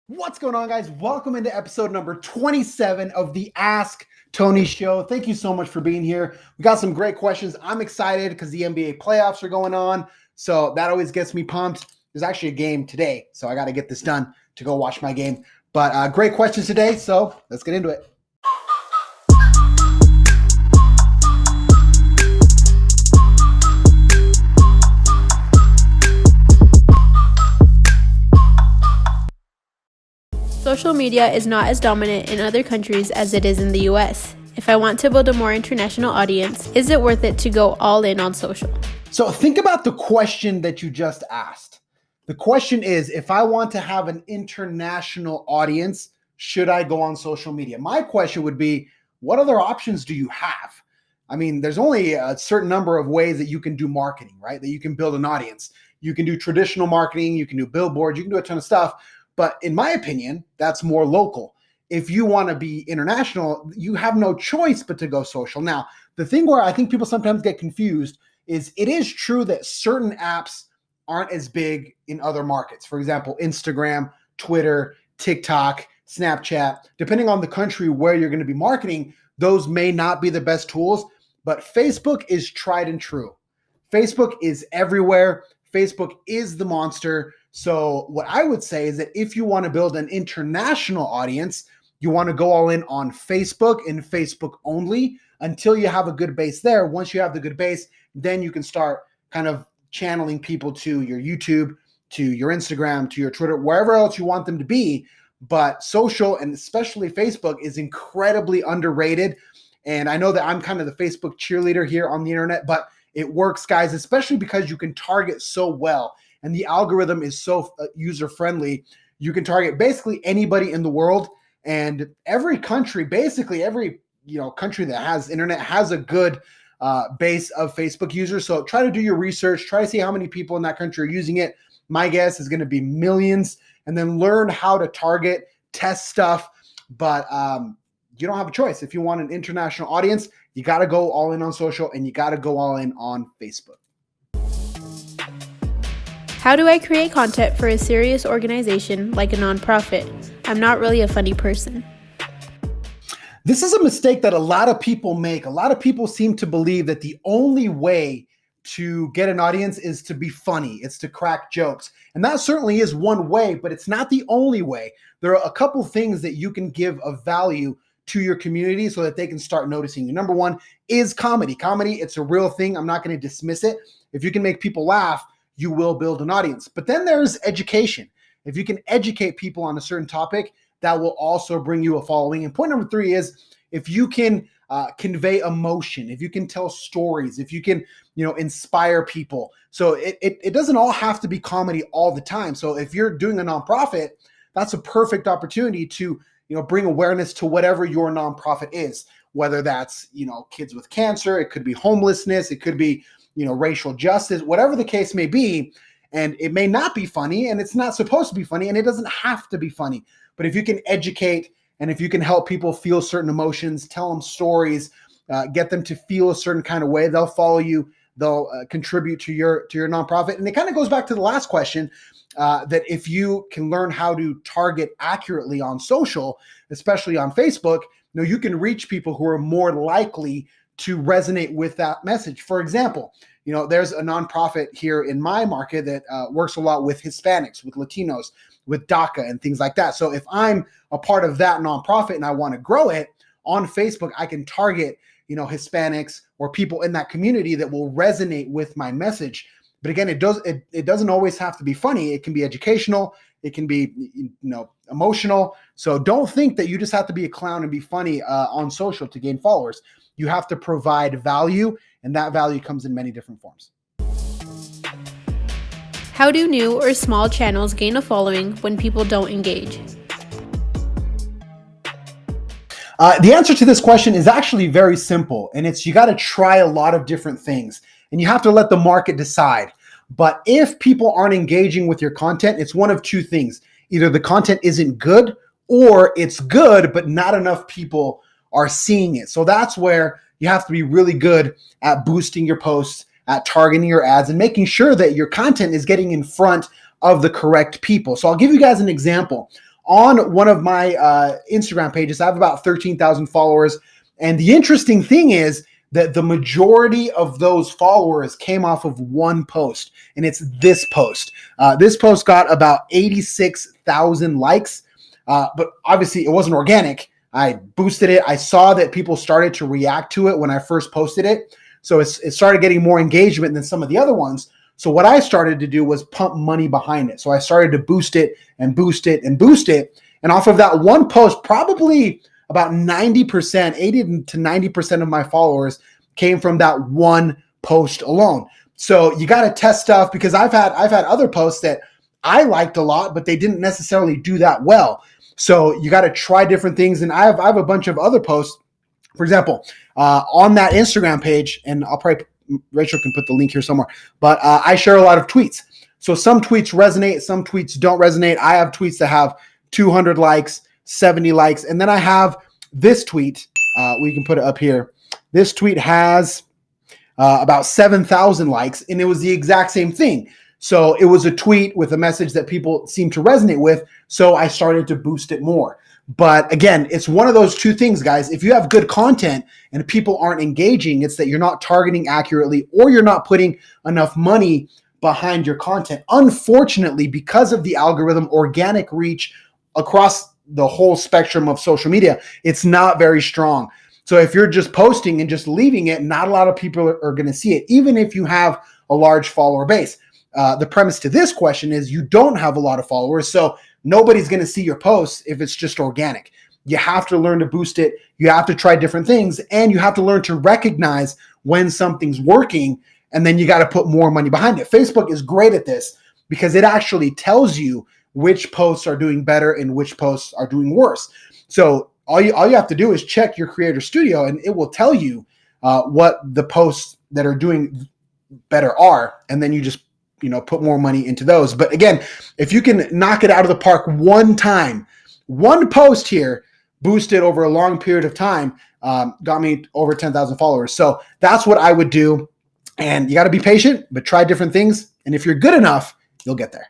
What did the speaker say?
What's going on, guys? Welcome into episode number 27 of the Ask Tony Show. Thank you so much for being here. We got some great questions. I'm excited because the NBA playoffs are going on, so that always gets me pumped. There's actually a game today, so I got to get this done to go watch my game. But great questions today, so let's get into it. Social media is not as dominant in other countries as it is in the US. If I want to build a more international audience, is it worth it to go all in on social? So think about the question that you just asked. The question is, if I want to have an international audience, should I go on social media? My question would be, what other options do you have? I mean, there's only a certain number of ways that you can do marketing, right? That you can build an audience. You can do traditional marketing, you can do billboards, you can do a ton of stuff. But in my opinion, that's more local. If you want to be international, you have no choice but to go social. Now, the thing where I think people sometimes get confused is it is true that certain apps aren't as big in other markets. For example, Instagram, Twitter, TikTok, Snapchat, depending on the country where you're going to be marketing, those may not be the best tools, but Facebook is tried and true. Facebook is everywhere. Facebook is the monster. So what I would say is that if you want to build an international audience, you want to go all in on Facebook and Facebook only until you have a good base there. Once you have the good base, then you can start kind of channeling people to your YouTube, to your Instagram, to your Twitter, wherever else you want them to be. But social, and especially Facebook, is incredibly underrated. And I know that I'm kind of the Facebook cheerleader here on the internet, but it works, guys, especially because you can target so well. And the algorithm is so user-friendly. You can target basically anybody in the world, and every country, basically every country that has internet has a good base of Facebook users. So try to do your research, try to see how many people in that country are using it. My guess is going to be millions, and then learn how to target, test stuff. But you don't have a choice. If you want an international audience, you got to go all in on social, and you got to go all in on Facebook. How do I create content for a serious organization like a nonprofit? I'm not really a funny person. This is a mistake that a lot of people make. A lot of people seem to believe that the only way to get an audience is to be funny. It's to crack jokes. And that certainly is one way, but it's not the only way. There are a couple things that you can give of value to your community so that they can start noticing you. Number one is comedy. Comedy, it's a real thing. I'm not going to dismiss it. If you can make people laugh, you will build an audience. But then there's education. If you can educate people on a certain topic, that will also bring you a following. And point number three is if you can convey emotion, if you can tell stories, if you can, inspire people. So it doesn't all have to be comedy all the time. So if you're doing a nonprofit, that's a perfect opportunity to, bring awareness to whatever your nonprofit is, whether that's, kids with cancer, it could be homelessness, it could be, racial justice, whatever the case may be. And it may not be funny, and it's not supposed to be funny, and it doesn't have to be funny. But if you can educate, and if you can help people feel certain emotions, tell them stories, get them to feel a certain kind of way, they'll follow you, they'll contribute to your nonprofit. And it kind of goes back to the last question, that if you can learn how to target accurately on social, especially on Facebook, you can reach people who are more likely to resonate with that message. For example, there's a nonprofit here in my market that works a lot with Hispanics, with Latinos, with DACA and things like that. So if I'm a part of that nonprofit and I want to grow it on Facebook, I can target, Hispanics or people in that community that will resonate with my message. But again, it doesn't always have to be funny. It can be educational. It can be, emotional. So don't think that you just have to be a clown and be funny on social to gain followers. You have to provide value, and that value comes in many different forms. How do new or small channels gain a following when people don't engage? The answer to this question is actually very simple, and it's you got to try a lot of different things, and you have to let the market decide. But if people aren't engaging with your content, it's one of two things. Either the content isn't good, or it's good, but not enough people are seeing it. So that's where you have to be really good at boosting your posts, at targeting your ads, and making sure that your content is getting in front of the correct people. So I'll give you guys an example. on one of my Instagram pages. I have about 13,000 followers. And the interesting thing is that the majority of those followers came off of one post, and it's this post. This post got about 86,000 likes, but obviously it wasn't organic. I boosted it. I saw that people started to react to it when I first posted it. So it started getting more engagement than some of the other ones. So what I started to do was pump money behind it. So I started to boost it and boost it and boost it. And off of that one post, probably about 90%, 80 to 90% of my followers came from that one post alone. So you got to test stuff, because I've had other posts that I liked a lot, but they didn't necessarily do that well. So you got to try different things. And I have a bunch of other posts, for example, on that Instagram page, and Rachel can put the link here somewhere, but I share a lot of tweets. So some tweets resonate, some tweets don't resonate. I have tweets that have 200 likes, 70 likes. And then I have this tweet. We can put it up here. This tweet has about 7,000 likes, and it was the exact same thing. So it was a tweet with a message that people seem to resonate with. So I started to boost it more. But again, it's one of those two things, guys. If you have good content and people aren't engaging, it's that you're not targeting accurately, or you're not putting enough money behind your content. Unfortunately, because of the algorithm, organic reach across the whole spectrum of social media, it's not very strong. So if you're just posting and just leaving it, not a lot of people are going to see it, even if you have a large follower base. The premise to this question is you don't have a lot of followers, so nobody's going to see your posts if it's just organic. You have to learn to boost it. You have to try different things, and you have to learn to recognize when something's working, and then you got to put more money behind it. Facebook is great at this because it actually tells you which posts are doing better and which posts are doing worse. So all you have to do is check your Creator Studio, and it will tell you what the posts that are doing better are, and then you just put more money into those. But again, if you can knock it out of the park one time, one post here, boost it over a long period of time, got me over 10,000 followers. So that's what I would do. And you got to be patient, but try different things. And if you're good enough, you'll get there.